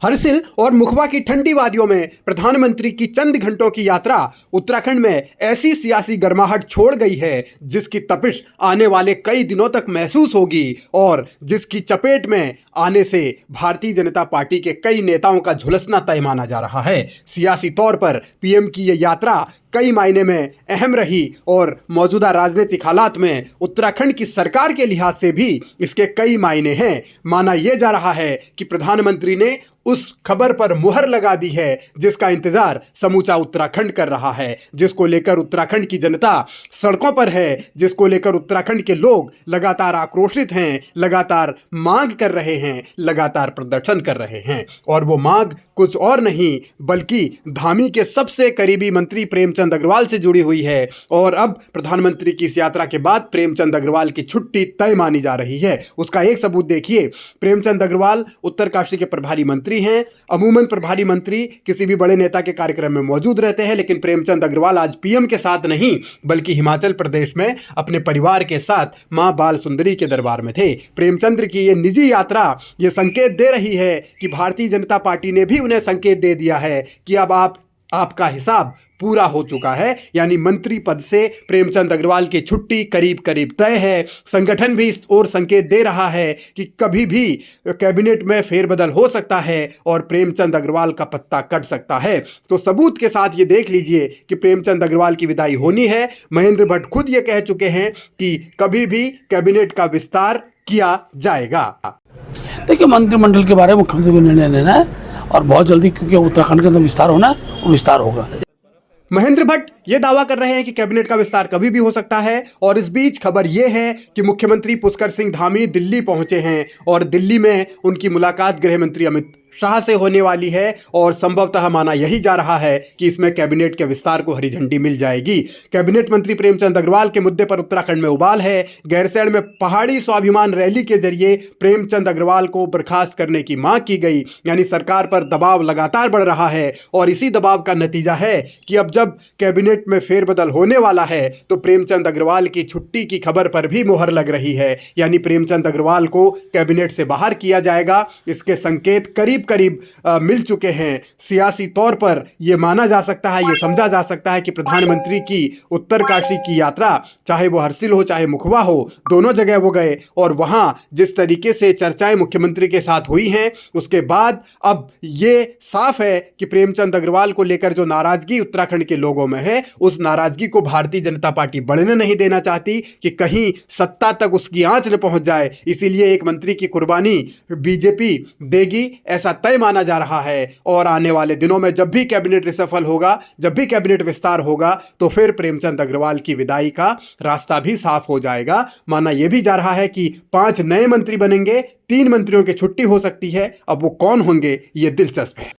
हरसिल और मुखबा की ठंडी वादियों में प्रधानमंत्री की चंद घंटों की यात्रा उत्तराखंड में ऐसी सियासी गर्माहट छोड़ गई है जिसकी तपिश आने वाले कई दिनों तक महसूस होगी और जिसकी चपेट में आने से भारतीय जनता पार्टी के कई नेताओं का झुलसना तय माना जा रहा है। सियासी तौर पर पीएम की यह यात्रा कई मायने में अहम रही और मौजूदा राजनीतिक हालात में उत्तराखंड की सरकार के लिहाज से भी इसके कई मायने हैं। माना यह जा रहा है कि प्रधानमंत्री ने उस खबर पर मुहर लगा दी है जिसका इंतजार समूचा उत्तराखंड कर रहा है, जिसको लेकर उत्तराखंड की जनता सड़कों पर है, जिसको लेकर उत्तराखंड के लोग लगातार आक्रोशित हैं, लगातार मांग कर रहे हैं, लगातार प्रदर्शन कर रहे हैं। और वो मांग कुछ और नहीं बल्कि धामी के सबसे करीबी मंत्री प्रेमचंद अग्रवाल से जुड़ी हुई है। और अब प्रधानमंत्री की इस यात्रा के बाद प्रेमचंद अग्रवाल की छुट्टी तय मानी जा रही है। उसका एक सबूत देखिए, प्रेमचंद अग्रवाल उत्तरकाशी के प्रभारी मंत्री हैं। अमूमन प्रभारी मंत्री किसी भी बड़े नेता के कार्यक्रम में मौजूद रहते हैं, लेकिन प्रेमचंद अग्रवाल आज पीएम के साथ नहीं बल्कि हिमाचल प्रदेश में अपने परिवार के साथ मां बाल सुंदरी के दरबार में थे। प्रेमचंद्र की ये निजी यात्रा ये संकेत दे रही है कि भारतीय जनता पार्टी ने भी उन्हें संकेत दे दिया है कि अब आपका हिसाब पूरा हो चुका है, यानी मंत्री पद से प्रेमचंद अग्रवाल की छुट्टी करीब करीब तय है। संगठन भी इस ओर संकेत दे रहा है कि कभी भी कैबिनेट में फेरबदल हो सकता है और प्रेमचंद अग्रवाल का पत्ता कट सकता है। तो सबूत के साथ ये देख लीजिए कि प्रेमचंद अग्रवाल की विदाई होनी है। महेंद्र भट्ट खुद ये कह चुके हैं कि कभी भी कैबिनेट का विस्तार किया जाएगा। देखिए, मंत्रिमंडल के बारे में मुख्यमंत्री को निर्णय लेना है और बहुत जल्दी, क्योंकि उत्तराखंड के अंदर विस्तार होना है, वो विस्तार होगा। महेंद्र भट्ट ये दावा कर रहे हैं कि कैबिनेट का विस्तार कभी भी हो सकता है। और इस बीच खबर यह है कि मुख्यमंत्री पुष्कर सिंह धामी दिल्ली पहुंचे हैं और दिल्ली में उनकी मुलाकात गृह मंत्री अमित शाह से होने वाली है और संभवतः माना यही जा रहा है कि इसमें कैबिनेट के विस्तार को हरी झंडी मिल जाएगी। कैबिनेट मंत्री प्रेमचंद अग्रवाल के मुद्दे पर उत्तराखंड में उबाल है। गैरसैंण में पहाड़ी स्वाभिमान रैली के जरिए प्रेमचंद अग्रवाल को बर्खास्त करने की मांग की गई, यानी सरकार पर दबाव लगातार बढ़ रहा है। और इसी दबाव का नतीजा है कि अब जब कैबिनेट में फेरबदल होने वाला है तो प्रेमचंद अग्रवाल की छुट्टी की खबर पर भी मुहर लग रही है, यानी प्रेमचंद अग्रवाल को कैबिनेट से बाहर किया जाएगा। इसके संकेत करीब मिल चुके हैं। सियासी तौर पर यह माना जा सकता है, यह समझा जा सकता है कि प्रधानमंत्री की उत्तरकाशी की यात्रा, चाहे वो हरसिल हो चाहे मुखबा हो, दोनों जगह वो गए और वहां जिस तरीके से चर्चाएं मुख्यमंत्री के साथ हुई हैं, उसके बाद अब ये साफ है कि प्रेमचंद अग्रवाल को लेकर जो नाराजगी उत्तराखंड के लोगों में है, उस नाराजगी को भारतीय जनता पार्टी बढ़ने नहीं देना चाहती कि कहीं सत्ता तक उसकी आंच न पहुंच जाए। इसीलिए एक मंत्री की कुर्बानी बीजेपी देगी, ऐसा तय माना जा रहा है। और आने वाले दिनों में जब भी कैबिनेट रिसफल होगा, जब भी कैबिनेट विस्तार होगा, तो फिर प्रेमचंद अग्रवाल की विदाई का रास्ता भी साफ हो जाएगा। माना यह भी जा रहा है कि 5 नए मंत्री बनेंगे, 3 मंत्रियों की छुट्टी हो सकती है। अब वो कौन होंगे, ये दिलचस्प है।